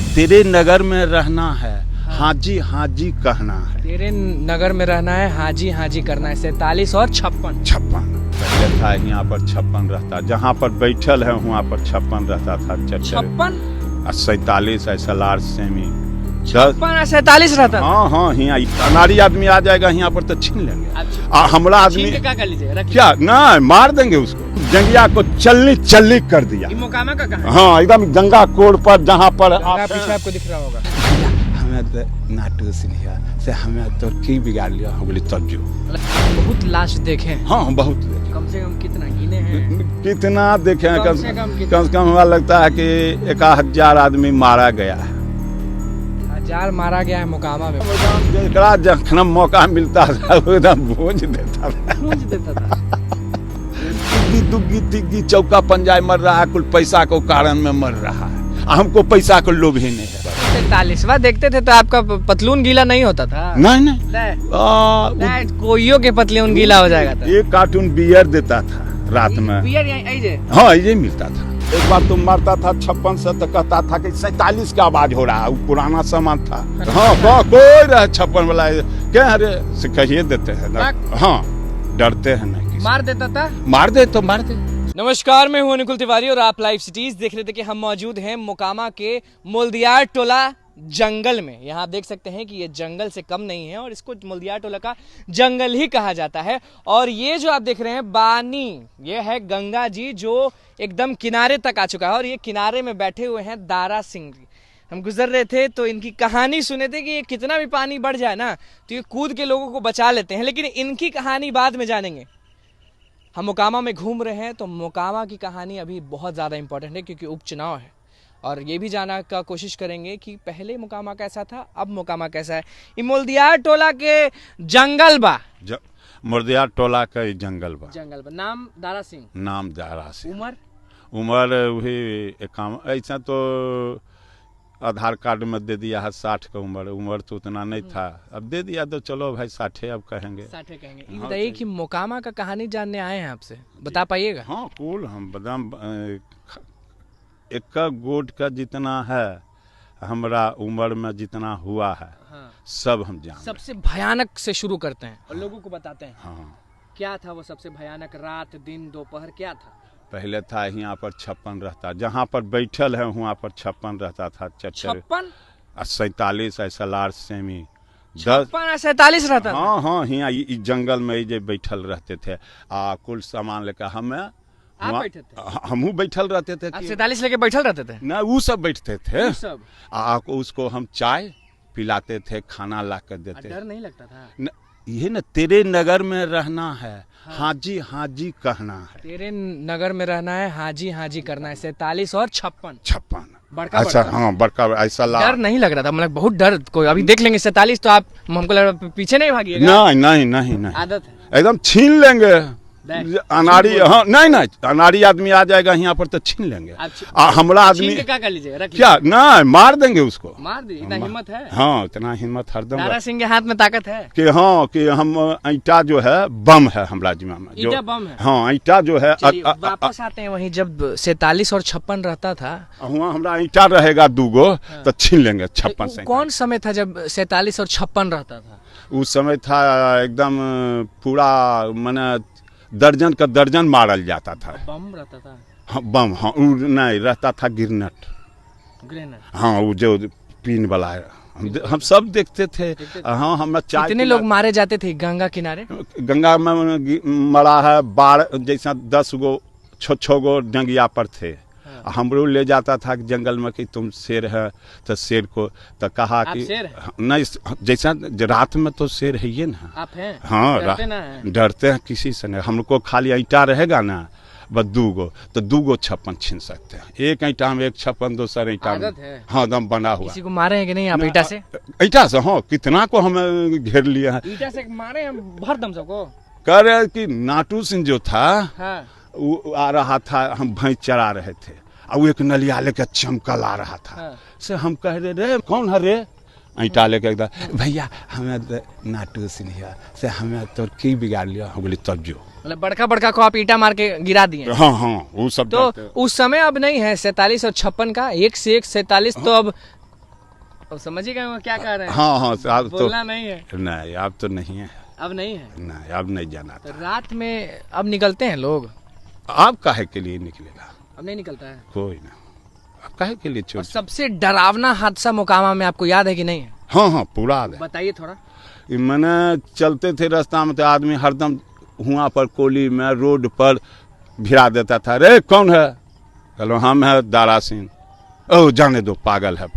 तेरे नगर में रहना है, हाँ जी कहना है। तेरे नगर में रहना है, हाँ जी करना है। 47 और 56। पहले था यहाँ पर 56 रहता, जहाँ पर बैठल है वहाँ पर 56 रहता था। 56 47 ऐसा लार्ज सेमी 47 रहता। हाँ यहाँ अनाड़ी आदमी आ जाएगा यहाँ पर तो छीन लेंगे। अच्छा। हमला आदमी क्या कर लीजिए, क्या ना मार देंगे उसको। जंगिया को चलनी कर दिया। मोकामा का कहाँ? हाँ एकदम गंगा कोड़ पर, जहाँ पर पीछे आपको दिख रहा होगा। हमें तो नाटू सिंहिया से हमें तो की बिगाड़ लिया, हम बोले तब जो बहुत लाश देखे। हाँ बहुत देखे। कम से कम कितना गिने हैं? कितना देखे हैं? कम से कम हुआ लगता है कि 1000 आदमी मारा गया है। 1000 मारा गया है मोकामा में। जखन मौका मिलता था एकदम भूंज देता था। दुग्गी तिग्गी चौका पंजाय मर रहा है, कुल पैसा को कारण में मर रहा है। हमको पैसा को लोभ ही नहीं है। 47वां देखते थे तो आपका पतलून गीला नहीं होता था? नहीं। कोइयों के पतलून गीला हो जाएगा था। एक कार्टून बियर देता था रात में। बियर हाँ ये मिलता था। एक बार तुम मारता था 56 से तो कहता था कि 47 का आवाज हो रहा है, वो पुराना सामान था। हाँ कोई रहे 56 वाला क्या अरे से कहिए देते हैं। हाँ डरते हैं नहीं। मार देता था? मार दे तो मार दे। नमस्कार, मैं हूं निकुल तिवारी और आप लाइव सिटीज देख रहे थे कि हम मौजूद हैं मोकामा के मुल्दियार टोला जंगल में। यहाँ आप देख सकते हैं कि ये जंगल से कम नहीं है और इसको मुल्दियार टोला का जंगल ही कहा जाता है। और ये जो आप देख रहे हैं बानी, ये है गंगा जी जो एकदम किनारे तक आ चुका है और ये किनारे में बैठे हुए हैं दारा सिंह जी। हम गुजर रहे थे तो इनकी कहानी सुने थे कि ये कितना भी पानी बढ़ जाए ना तो ये कूद के लोगों को बचा लेते हैं, लेकिन इनकी कहानी बाद में जानेंगे। हम मोकामा में घूम रहे हैं तो मोकामा की कहानी अभी बहुत ज़्यादा इंपॉर्टेंट है क्योंकि उपचुनाव है और ये भी जानने का कोशिश करेंगे कि पहले मोकामा कैसा था, अब मोकामा कैसा है। ये मुल्दियार टोला के जंगल बा। मुल्दियार टोला का जंगल बा। नाम दारा सिंह। उम्र वही 51। ऐसा तो आधार कार्ड में दे दिया है 60 का उम्र तो उतना नहीं था, अब दे दिया तो चलो भाई 60 अब कहेंगे। 60 कहेंगे। ये बताइए कि मोकामा का कहानी जानने आए हैं आपसे, बता पाइएगा? हाँ कूल हम बदाम एक गोट का जितना है हमारा उम्र में जितना हुआ है। हाँ। सब हम जान। सबसे भयानक से शुरू करते हैं और लोगों को बताते हैं। हाँ। क्या था वो सबसे भयानक? रात दिन दोपहर क्या था? पहले था यहाँ पर 56 रहता, जहाँ पर बैठल है वहाँ पर 56 रहता था। 47 ऐसा लार्ज सेमी 47 रहता। हाँ यहाँ जंगल में जे बैठल रहते थे कुल सामान लेकर हमहू बैठल रहते थे। 47 लेके बैठल रहते थे ना, वो सब बैठते थे। उसको हम चाय पिलाते थे, खाना ला कर देते। डर नहीं लगता था? ये न तेरे नगर में रहना है, हाँ जी कहना है। तेरे नगर में रहना है, हाँ जी करना है। 47 और 56 बड़का। अच्छा हाँ बड़का ऐसा डर नहीं लग रहा था? मतलब बहुत डर। कोई अभी देख लेंगे 47 तो आप हमको लग रहा पीछे नहीं भागिएगा? नहीं आदत है, एकदम छीन लेंगे अनाड़ी। हाँ नहीं अनाड़ी आदमी आ जाएगा यहाँ पर तो छीन लेंगे। हमला आदमी क्या कर लीजिए, क्या ना मार देंगे उसको। मार दीजिए, इतना हिम्मत है? हाँ इतना हिम्मत हरदम। दारा सिंह के हाथ में ताकत है कि कि हम ईटा जो है बम है हमारा जिम्मा में। ईटा बम है? हाँ ईटा जो है। वापस आते हैं वहीं, जब 47 और 56 रहता था वहाँ हमारा ईटा रहेगा 2 गो तो छीन लेंगे। 56 कौन समय था जब 47 और 56 रहता था? उस समय था एकदम पूरा माने दर्जन का दर्जन मारल जाता था। बम रहता था? हाँ बम। हाँ नहीं रहता था ग्रेनेड। हाँ वो जो पीन वाला है हम सब देखते थे। हाँ हम चाय। कितने लोग मारे जाते थे गंगा किनारे? गंगा में मरा है 12 जैसा 10 गो 6 गो डंगिया पर थे। हाँ। हमरो ले जाता था जंगल में कि तुम शेर है तो शेर को तो कहा कि नहीं, जैसा रात में तो शेर है ये ना। आप हैं? हाँ डरते हैं किसी से नहीं। हमको खाली ईटा रहेगा ना बस 2 गो तो 2 गो 56 छीन सकते हैं। एक ईटा में एक 56, दूसरा ईटा में। हाँ दम बना हुआ। किसी को मारे हैं कि नहीं आप ईटा से? ईटा से हाँ कितना को हमें घेर लिया है। ईटा से मारे हैं भर दम सबको। कह रहे कि नाटू सिंह जो था वो आ रहा था, हम भैंस चरा रहे थे और एक नलिया लेकर चमकल आ रहा था। से हम कह रहे रे कौन है रे? ईटा लेके एकदम भैया हमें नाटू सिंह से हमें तो की बिगाड़ लिया। हम बोले तब जो मतलब बड़का को आप ईटा मार के गिरा दिए? हाँ वो सब। तो उस समय अब नहीं है 47 और 56 का, 1 से 1 47 तो अब अब समझ ही गए वो क्या कह रहे हैं। हाँ हाँ अब तो बोलना नहीं है, नहीं, अब तो नहीं है, अब नहीं है। नहीं अब नहीं जाना तो था। रात में अब निकलते हैं लोग? आप काहे के लिए निकलेगा, अब नहीं निकलता है। कोई ना, आप काहे के लिए और छोड़। सबसे डरावना हादसा मोकामा में आपको याद है कि नहीं है? हाँ हाँ पूरा याद है। बताइए थोड़ा। मैंने चलते थे रास्ता में तो आदमी हरदम हुआ पर कोली में रोड पर भिड़ा देता था, रे कौन है, चलो हम है दारा सिंह। ओ जाने दो, पागल है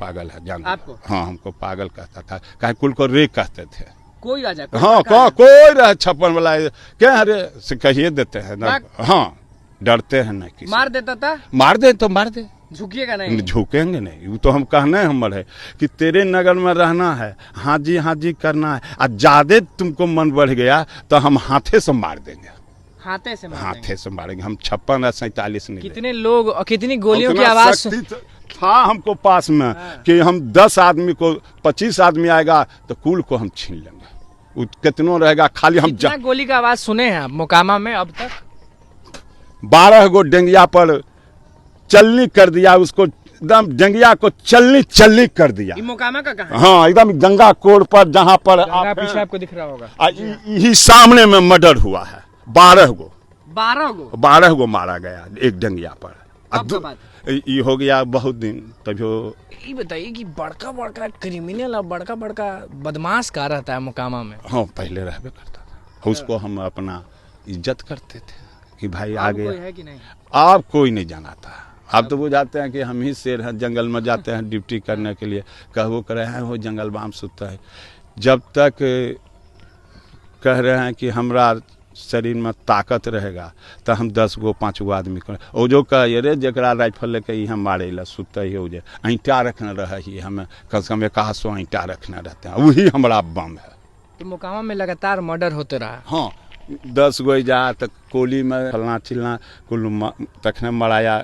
जाने दो। आपको? हाँ हमको पागल कहता था, काहे कुल को रे कहते थे। कोई आ जाए, हाँ कोई रहे छप्पन वाला क्या है रे से कहिए देते हैं ना। हाँ डरते हैं ना किसी, मार देता था। मार दे तो मार दे, झुकिएगा नहीं। झुकेंगे नहीं, वो तो हम कहने हमर है कि तेरे नगर में रहना है, हाँ जी करना है, और ज्यादा तुमको मन बढ़ गया तो हम हाथे से मार देंगे, हाथे से मार देंगे। हाथे से मारेंगे हम। 56 या 47 नहीं। कितने लोग और कितनी गोलियों की उतना आवाज शक्ति था हमको पास में कि हम 10 आदमी को 25 आदमी आएगा तो कुल को हम छीन लेंगे, वो कितनों रहेगा खाली हम। कितना गोली का आवाज सुने हैं आप मोकामा में अब तक? 12 गो डेंगिया पर चलनी कर दिया, उसको एकदम डेंगिया को चलनी कर दिया। ये मोकामा का कहाँ है? हाँ एकदम गंगा कोड़ पर, जहाँ पर गंगा पीछे आपको दिख रहा होगा। यही सामने में मर्डर हुआ है। 12 गो 12 गो मारा गया एक डेंगिया पर। अब का बात है? ये हो गया बहुत दिन तभी। ये बताइए कि बड़का बड़का क्रिमिनल और बड़का बड़का बदमाश का रहता है मोकामा में? हाँ पहले रहबे करता था, उसको हम अपना इज्जत करते थे कि भाई आगे। कोई है कि नहीं? आप कोई नहीं जाना था, आप तो वो जाते हैं कि हम ही शेर हैं, जंगल में जाते हैं ड्यूटी करने के लिए, कहवो कर रहे हैं वो जंगल बाम सुता है। जब तक कह रहे हैं कि हमरा शरीर में ताकत रहेगा तो हम 10 गो 5 गो आदमी कर, ओ जो कहे रे जरा राइफल लेके यहाँ मारे ला सुत ही हो जाए, ईंटा रखना रही हमें, कम से कम 100 ईंटा रखना रहते हैं, वही हमारा बम है। तो मोकामा में लगातार मर्डर होते रहा। हाँ 10 गो जा तो कोली में फलना चिलना कुल तखने मराया,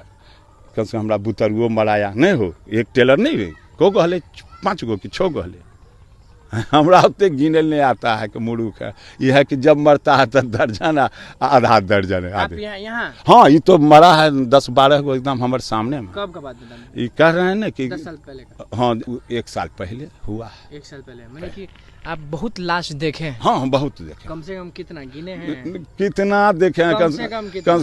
कम से कम हमरा बुतरुओ मराया नहीं हो, एक टेलर नहीं हुई को कहले 5 गो कि 6 गो हले, हमरा उतने गिने नहीं आता है कि मुरुख है। यह है कि जब मरता है तो दर्जन आधा दर्जन है आधे। यहाँ? हाँ ये तो मरा है 10-12 गो एकदम हमारे सामने में। कब का बात बताइए? ये कह रहे हैं ना कि 10 साल पहले का? हाँ 1 साल पहले हुआ है। 1 साल पहले मैंने कि आप बहुत लाश देखे हैं? हाँ बहुत देखे। कम से कम कितना गिने हैं? कितना देखे हैं? कम से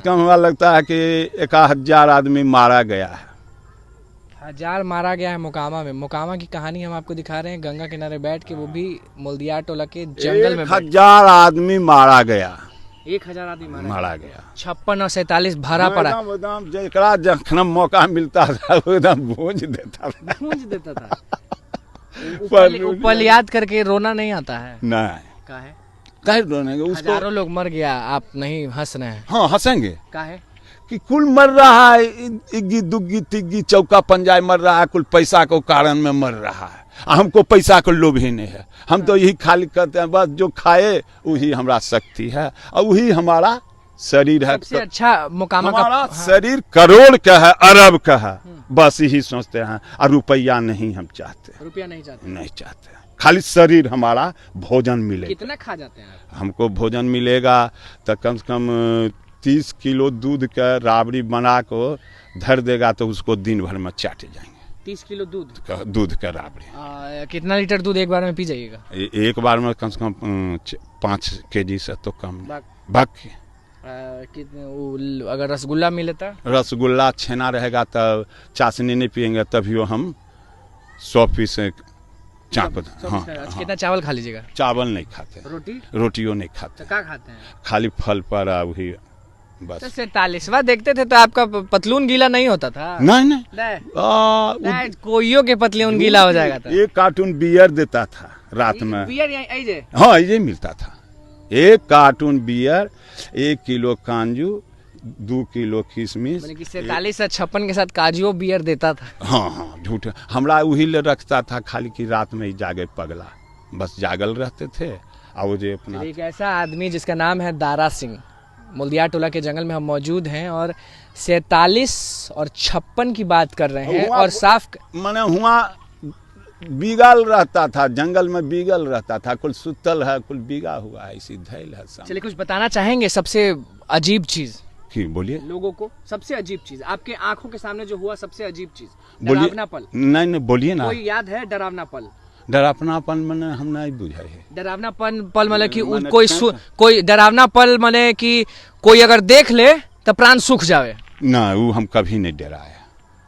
कम हमें लगता है कि 1000 आदमी मारा गया है। 1000 मारा गया है मोकामा में। मोकामा की कहानी हम आपको दिखा रहे हैं, गंगा किनारे बैठ के, वो भी मोल्दियार टोला के जंगल में। 1000 आदमी मारा गया। 1000 आदमी मारा गया। 56 और 47 भरा पड़ा। एकदम जरा जखन मौका मिलता था एकदम भूंज देता था। पल याद करके रोना नहीं आता है? नहीं काहे रोने उसको। हजारों लोग मर गया, आप नहीं हंस रहे हैं? हाँ हंसेंगे काहे कि कुल मर रहा है, इग्गी दुग्गी तिग्गी चौका पंजाय मर रहा है, कुल पैसा को कारण में मर रहा है। हमको पैसा को लोभ ही नहीं है, हम तो यही खाली कहते हैं बस जो खाए वही हमारा शक्ति है और वही हमारा शरीर है। सबसे अच्छा मोकामा का हमारा शरीर करोड़ का है, अरब का है, बस यही सोचते हैं। और रुपया नहीं हम चाहते, रुपया नहीं चाहते, खाली शरीर हमारा भोजन मिले। कितना खा जाते हैं आप? हमको भोजन मिलेगा तो कम से कम 30 किलो दूध का राबड़ी बना को धर देगा तो उसको दिन भर में चाटे जाएंगे। 30 किलो दूध का राबड़ी। कितना लीटर दूध एक बार में पी जाइएगा? एक बार में कम से कम 5 kg से तो कम। बाकी अगर रसगुल्ला मिलेता? रसगुल्ला छेना रहेगा तो चाशनी नहीं पियेंगे तभी हम 100 पीस चाप। हाँ कितना चावल खा लीजिएगा? चावल नहीं खाते, रोटियों नहीं खाते। क्या खाते हैं? खाली फल पर वही बस। 47वां देखते थे तो आपका पतलून गीला नहीं होता था? नहीं कोइयों के पतलून गीला हो जाएगा था। 1 कार्टून बियर देता था रात में। बियर हाँ ये मिलता था, 1 कार्टून बियर, 1 किलो कांजू, 2 किलो किशमिश। 47 और 56 के साथ काजू बियर देता था। हाँ झूठ, हमरा वही ले रखता था खाली कि रात में ही जागे पगला, बस जागल रहते थे। और जो अपना एक ऐसा आदमी जिसका नाम है दारा सिंह, मोल्दियार टोला के जंगल में हम मौजूद हैं और 47 और 56 की बात कर रहे हैं। और साफ मैंने हुआ बीगल रहता था, जंगल में बीगल रहता था, कुल सुतल है, कुल बीगा हुआ है, इसी धैल है। चलिए कुछ बताना चाहेंगे सबसे अजीब चीज कि बोलिए लोगों को सबसे अजीब चीज आपके आंखों के सामने जो हुआ, सबसे अजीब चीज, बोलिए। डरावना पल, नहीं बोलिए ना। कोई याद है डरावना पल? डरावनापन मैंने हम नहीं बुझा है। डरावना पल मतलब कि मैंने कोई डरावना पल माने कि कोई अगर देख ले तो प्राण सूख जावे ना, वो हम कभी नहीं डराए।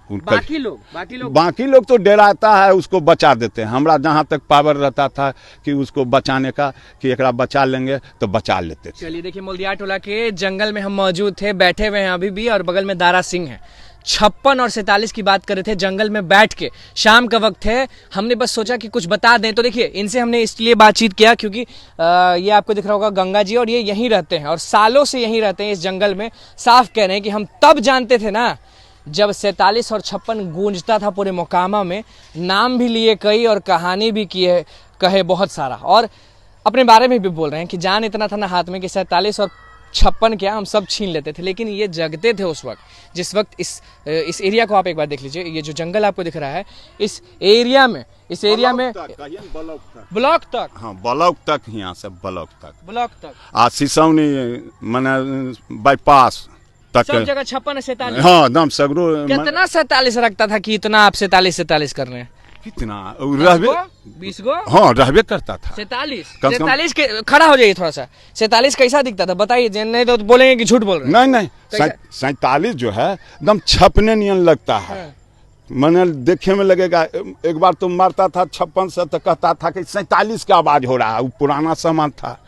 बाकी लोग तो डराता है, उसको बचा देते हैं। हमरा जहाँ तक पावर रहता था कि उसको बचाने का, कि एकरा बचा लेंगे तो बचा लेते थे। चलिए देखिए, मोल्दियार टोला के जंगल में हम मौजूद थे, बैठे हुए हैं अभी भी, और बगल में दारा सिंह है। 56 और 47 की बात कर रहे थे जंगल में बैठ के, शाम का वक्त है, हमने बस सोचा कि कुछ बता दें। तो देखिए, इनसे हमने इसलिए बातचीत किया क्योंकि ये आपको दिख रहा होगा गंगा जी, और ये यहीं रहते हैं और सालों से यहीं रहते हैं इस जंगल में। साफ कह रहे हैं कि हम तब जानते थे ना जब 47 और 56 गूंजता था पूरे मोकामा में। नाम भी लिए कई और कहानी भी की है, कहे बहुत सारा, और अपने बारे में भी बोल रहे हैं कि जान इतना था ना हाथ में कि 47 और 56 क्या हम सब छीन लेते थे। लेकिन ये जगते थे उस वक्त, जिस वक्त इस एरिया को आप एक बार देख लीजिए। ये जो जंगल आपको दिख रहा है, इस एरिया में ब्लॉक तक, हाँ ब्लॉक तक, यहाँ से ब्लॉक तक आ सिसौनी माने बाईपास तक, सब जगह 56 47। हाँ एकदम सगरो। कितना 47 रखता था कि इतना आप 47 कर रहे हैं? कितना रहबे 20 गो, हाँ रहबे करता था। 47 के खड़ा हो जाइए थोड़ा सा। 47 कैसा दिखता था बताइए, नहीं तो बोलेंगे कि झूठ बोल रहे हैं। नहीं 47 जो है एकदम छपने नियन लगता है। मैंने देखे में लगेगा, एक बार तो मारता था 56 से तो कहता था कि 47 का आवाज हो रहा है। वो पुराना सामान था।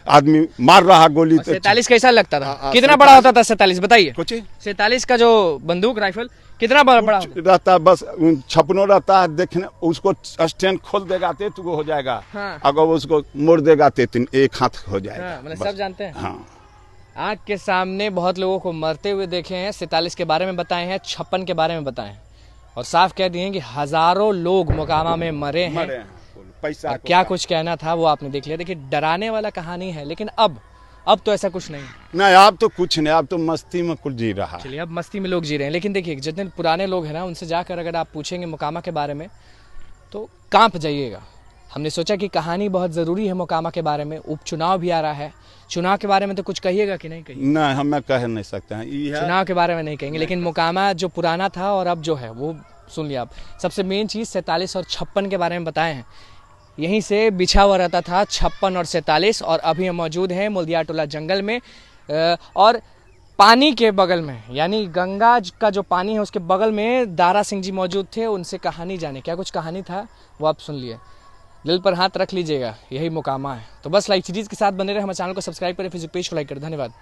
आदमी मार रहा गोली। 47 कैसा लगता था? कितना बड़ा होता था 47 बताइए? 47 का जो बंदूक राइफल कितना बड़ा रहता? बस छपनो रहता है, देखने उसको स्टैंड खोल देगा तो हो जाएगा। अगर उसको मोड़ देगा तो एक हाथ हो जाएगा। मतलब सब जानते हैं। हाँ, आँख के सामने बहुत लोगों को मरते हुए देखे हैं। 47 के बारे में बताए हैं, 56 के बारे में बताए हैं, और साफ कह दिए कि हजारों लोग मोकामा में मरे हैं। पैसा क्या कुछ कहना था वो आपने देख लिया। देखिए, डराने वाला कहानी है, लेकिन अब तो ऐसा कुछ नहीं। अब तो कुछ नहीं, अब तो मस्ती में कुछ जी रहा है। चलिए, अब मस्ती में लोग जी रहे हैं। लेकिन देखिए, जितने पुराने लोग हैं ना, उनसे जाकर अगर आप पूछेंगे मोकामा के बारे में तो कांप जाइएगा। हमने सोचा कि कहानी बहुत ज़रूरी है मोकामा के बारे में। उपचुनाव भी आ रहा है, चुनाव के बारे में तो कुछ कहिएगा कि नहीं कहिए? नहीं, हमें कह नहीं सकते हैं, चुनाव के बारे में नहीं कहेंगे। लेकिन मोकामा जो पुराना था और अब जो है वो सुन लिया आप। सबसे मेन चीज़ 47 और 56 के बारे में बताए हैं। यहीं से बिछा हुआ रहता था 56 और 47, और अभी हम मौजूद हैं मोल्दियार टोला जंगल में, और पानी के बगल में, यानी गंगा का जो पानी है उसके बगल में दारा सिंह जी मौजूद थे। उनसे कहानी जाने, क्या कुछ कहानी था वो आप सुन लिए। दिल पर हाथ रख लीजिएगा, यही मोकामा है। तो बस लाइव सीरीज के साथ बने रहे, हमारे चैनल को सब्सक्राइब करें, फेसबुक पेज को लाइक करें। धन्यवाद।